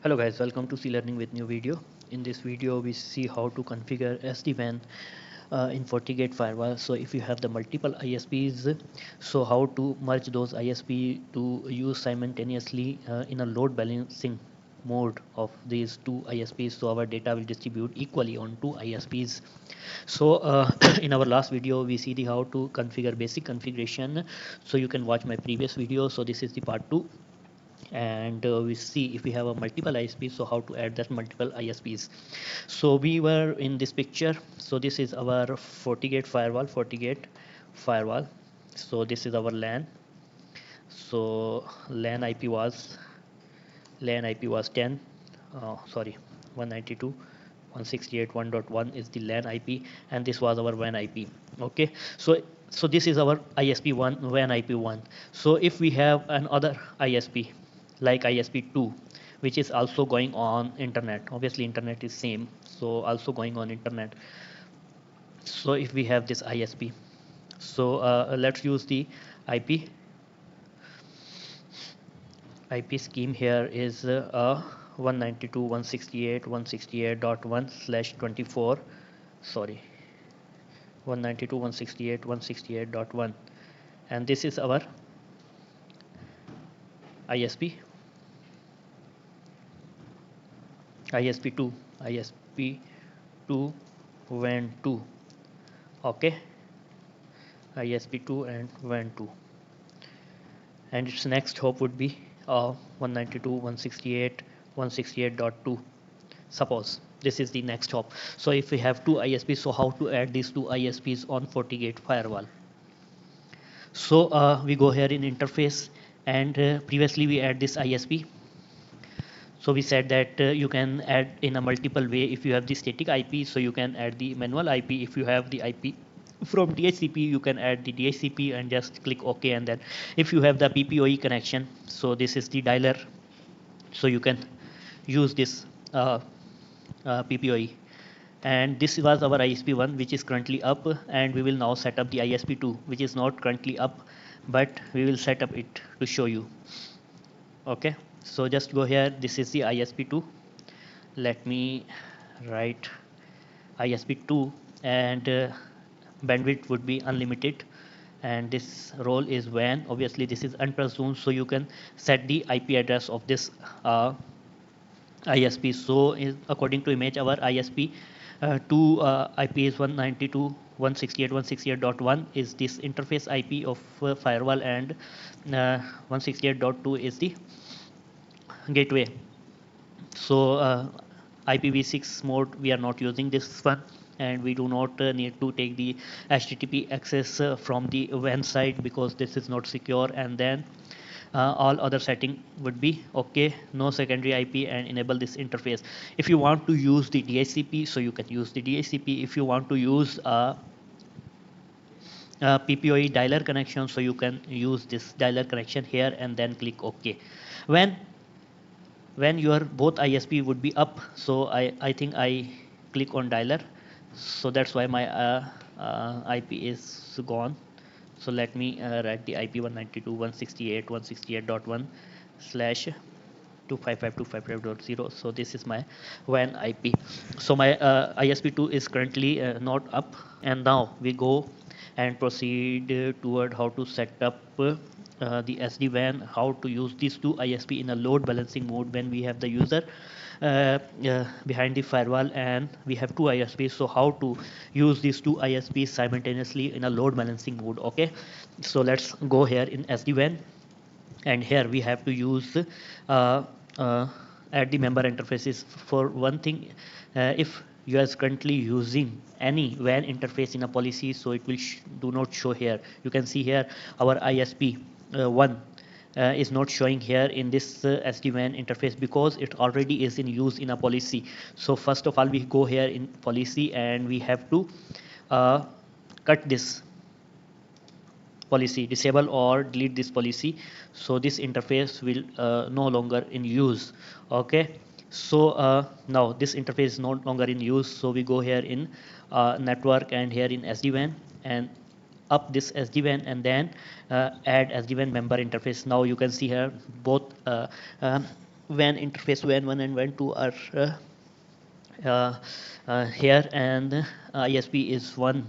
Hello guys, welcome to C Learning with new video. In this video we see how to configure SD-WAN in FortiGate firewall. So if you have the multiple ISPs, so how to merge those ISP to use simultaneously in a load balancing mode of these two ISPs, so our data will distribute equally on two ISPs. So in our last video we see the how to configure basic configuration, so you can watch my previous video. So this is the part 2, and we see if we have a multiple ISPs, so how to add that multiple ISPs. So we were in this picture. So this is our FortiGate firewall. So this is our LAN. So LAN IP was 10, sorry, 192.168.1.1 is the LAN IP, and this was our WAN IP. Okay, so this is our ISP1, WAN IP1. So if we have another ISP like ISP2, which is also going on internet, obviously internet is same, so also going on internet. So if we have this ISP, so let's use the IP scheme here is 192.168.168.1/24, sorry, 192.168.168.1, and this is our ISP ISP2 ISP2 WAN 2. Okay, ISP2 and WAN 2, and its next hop would be 192.168.168.2. Suppose this is the next hop. So if we have two ISPs, so how to add these two ISPs on FortiGate firewall? So we go here in interface, and previously we add this ISP. So we said that you can add in a multiple way. If you have the static IP, so you can add the manual IP. If you have the IP from DHCP, you can add the DHCP and just click OK. And then if you have the PPOE connection, so this is the dialer, so you can use this PPOE. And this was our ISP1, which is currently up, and we will now set up the ISP2, which is not currently up, but we will set up it to show you. Okay, so just go here. This is the ISP2. Let me write ISP2, and bandwidth would be unlimited, and this role is WAN. Obviously this is unpresumed, so you can set the IP address of this ISP. So according to image, our ISP IP is 192.168.168.1 is this interface IP of firewall, and 168.2 is the gateway. So IPv6 mode, we are not using this one, and we do not need to take the HTTP access from the WAN side, because this is not secure. And then all other setting would be okay, no secondary IP, and enable this interface. If you want to use the DHCP, so you can use the DHCP. If you want to use PPOE dialer connection, so you can use this dialer connection here, and then click OK. When your both ISP would be up, so I think I click on dialer, so that's why my IP is gone. So let me write the IP 192.168.168.1/255.255.0. so this is my WAN IP. So my ISP2 is currently not up, and now we go and proceed toward how to set up the SD-WAN, how to use these two ISP in a load balancing mode when we have the user behind the firewall and we have two ISPs. So how to use these two ISPs simultaneously in a load balancing mode. Okay, so let's go here in SD-WAN, and here we have to use add the member interfaces. For one thing, if you are currently using any WAN interface in a policy, so it will do not show here. You can see here our ISP 1 is not showing here in this SD-WAN interface, because it already is in use in a policy. So first of all, we go here in policy, and we have to cut this policy, disable or delete this policy, so this interface will no longer in use. Okay, so now this interface is no longer in use, so we go here in network, and here in SD-WAN, and up this SD-WAN, and then add SD-WAN member interface. Now you can see here both WAN interface WAN 1 and WAN 2 are here, and ISP is 1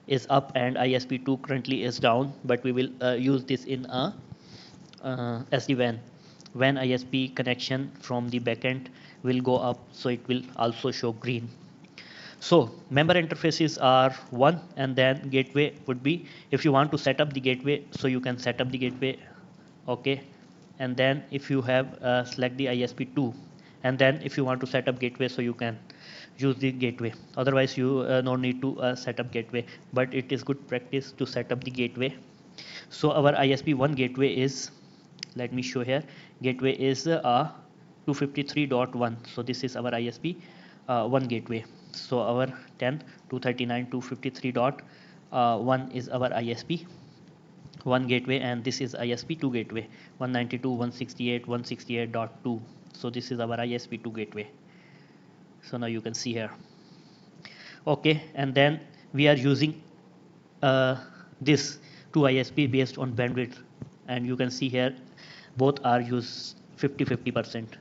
is up and ISP2 currently is down, but we will use this in a SD-WAN. When ISP connection from the backend will go up, so it will also show green. So member interfaces are 1, and then gateway would be, if you want to set up the gateway, so you can set up the gateway, okay. And then if you have select the ISP2, and then if you want to set up gateway, so you can use the gateway. Otherwise you no need to set up gateway, but it is good practice to set up the gateway. So our ISP1 gateway is, let me show here, gateway is 253.1. so this is our ISP 1 gateway. So our 10.239.253.1 is our ISP 1 gateway, and this is ISP2 gateway 192.168.168.2. so this is our ISP2 gateway. So now you can see here, okay. And then we are using this 2 ISP based on bandwidth, and you can see here both are used 50-50%.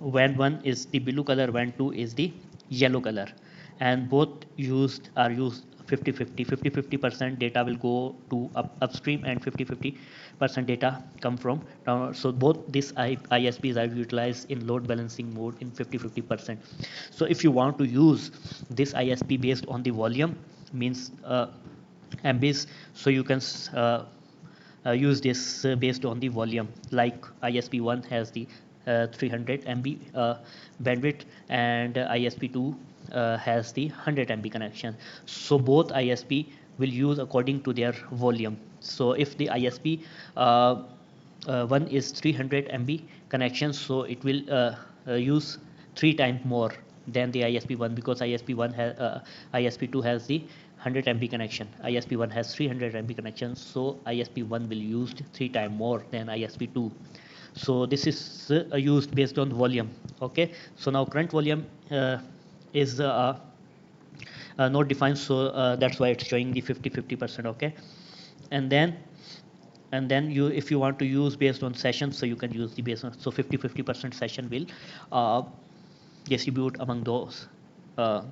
WAN 1 is the blue color, WAN 2 is the yellow color, and both are used 50-50% data will go to upstream, and 50-50% data come from down. So both these ISPs are utilized in load balancing mode in 50-50%. so if you want to use this ISP based on the volume, means MBs, so you can use this based on the volume, like ISP1 has the 300 MB bandwidth, and ISP2 has the 100 MB connection. So both ISP will use according to their volume. So if the ISP one is 300 MB connection, so it will use 3 times more than the ISP1, because ISP1 has ISP2 has the 100 MB connection, ISP1 has 300 MB connection, so ISP1 will use 3 times more than ISP2. So this is used based on volume, okay. So now current volume is not defined, so that's why it's showing the 50-50%, okay. And then you, if you want to use based on sessions, so you can use the based on, so 50-50% session will distribute among those 2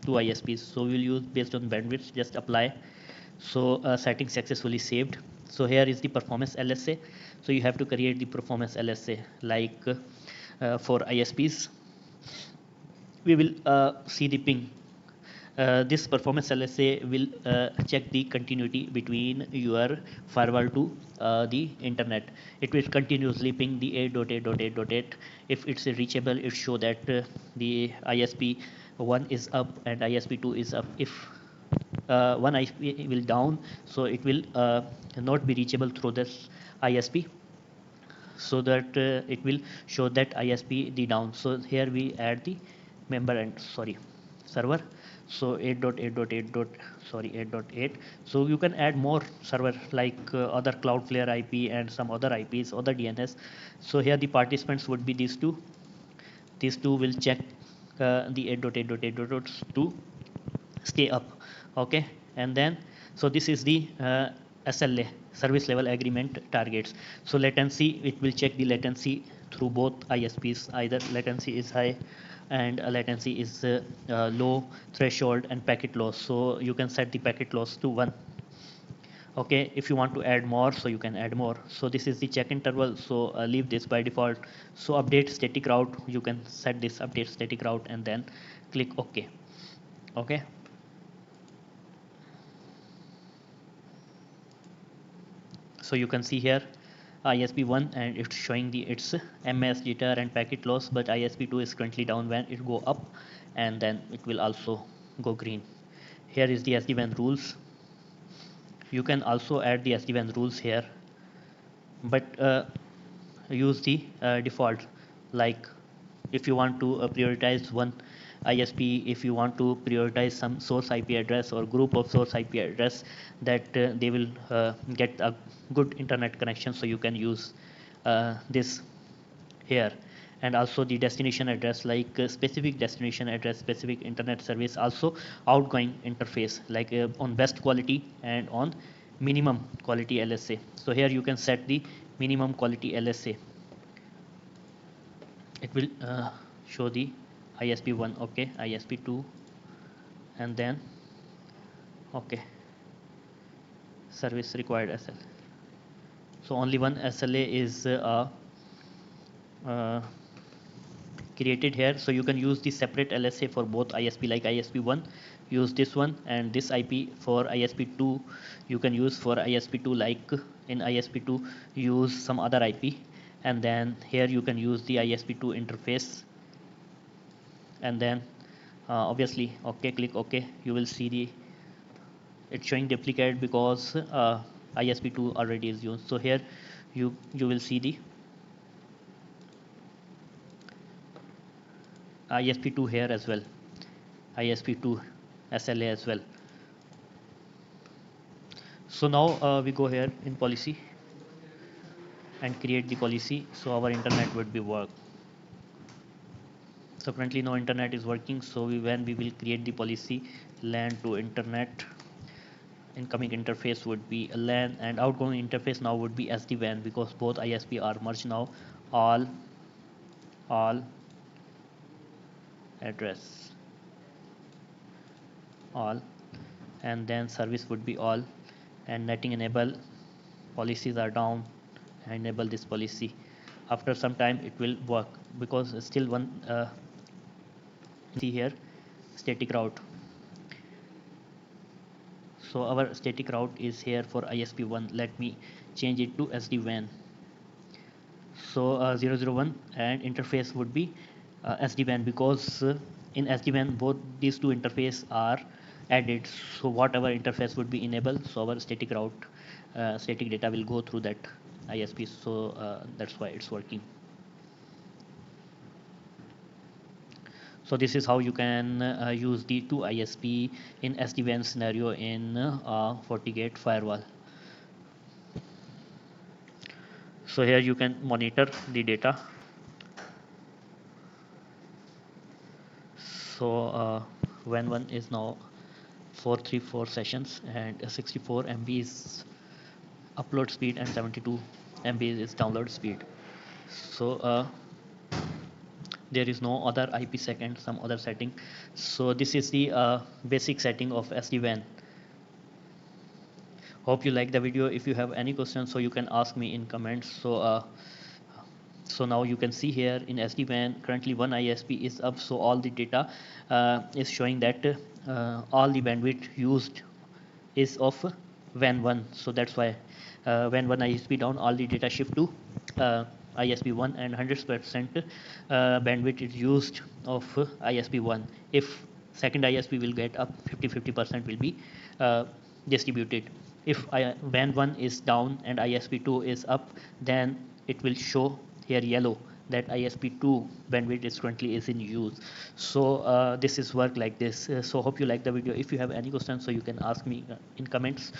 ISPs. So we'll use based on bandwidth, just apply. So setting successfully saved. So here is the performance LSA. So you have to create the performance LSA, like for ISPs we will see the ping. This performance LSA will check the continuity between your firewall to the internet. It will continuously ping the 8.8.8.8. If it's reachable, it show that the ISP 1 is up and ISP 2 is up. If one ISP will down, so it will not be reachable through this ISP, so that it will show that ISP the down. So here we add the member and server. So 8.8.8. So you can add more server, like other Cloudflare IP and some other IPs, other DNS. So here the participants would be these two. These two will check the 8.8.8 to stay up, okay. And then so this is the SLA, service level agreement targets. So latency, it will check the latency through both ISPs, either latency is high and latency is low, threshold, and packet loss. So you can set the packet loss to 1, okay. If you want to add more, so you can add more. So this is the check interval, so leave this by default. So update static route, you can set this update static route and then click OK, okay. So you can see here ISP1, and it's showing the its MS jitter and packet loss, but ISP2 is currently down. When it go up, and then it will also go green. Here is the SD-WAN rules. You can also add the SD-WAN rules here, but use the default. Like if you want to prioritize one ISP, if you want to prioritize some source IP address or group of source IP address that they will get a good internet connection, so you can use this here. And also the destination address, like specific destination address, specific internet service, also outgoing interface, like on best quality and on minimum quality LSA. So here you can set the minimum quality LSA. it will show the ISP1, okay, ISP2, and then okay, service required SL. So only one SLA is created here, so you can use the separate LSA for both ISP, like ISP1 use this one, and this IP for ISP2 you can use for ISP2, like in ISP2 use some other IP, and then here you can use the ISP2 interface, and then obviously okay, click OK, you will see the it's showing duplicate because ISP2 already is used. So here you will see the ISP2 here as well, ISP2 SLA as well. So now we go here in policy and create the policy, so our internet would be work. So currently no internet is working, so when we will create the policy, LAN to internet, incoming interface would be a LAN, and outgoing interface now would be SD-WAN, because both ISP are merged now. All address all, and then service would be all, and netting enable policies are down, and enable this policy. After some time it will work, because still one see here static route. So our static route is here for ISP1. Let me change it to SD-WAN. So 001 and interface would be SD-WAN, because in SD-WAN both these two interface are added. So whatever interface would be enabled, so our static route, static data will go through that ISP. So that's why it's working. So this is how you can use the two ISP in SD-WAN scenario in FortiGate firewall. So here you can monitor the data. So WAN 1 is now 434 sessions, and 64 MB is upload speed, and 72 MB is download speed. So there is no other IP second, some other setting. So this is the basic setting of SD-WAN. Hope you like the video. If you have any questions, so you can ask me in comments. So now you can see here in SD-WAN currently one ISP is up, so all the data is showing that all the bandwidth used is of WAN 1. So that's why when one ISP down, all the data shift to ISP 1, and 100% bandwidth is used of ISP 1. If second ISP will get up, 50% will be distributed. If WAN 1 is down and ISP 2 is up, then it will show here yellow that ISP2 bandwidth is currently is in use. So this is work like this. So hope you like the video. If you have any questions, so you can ask me in comments.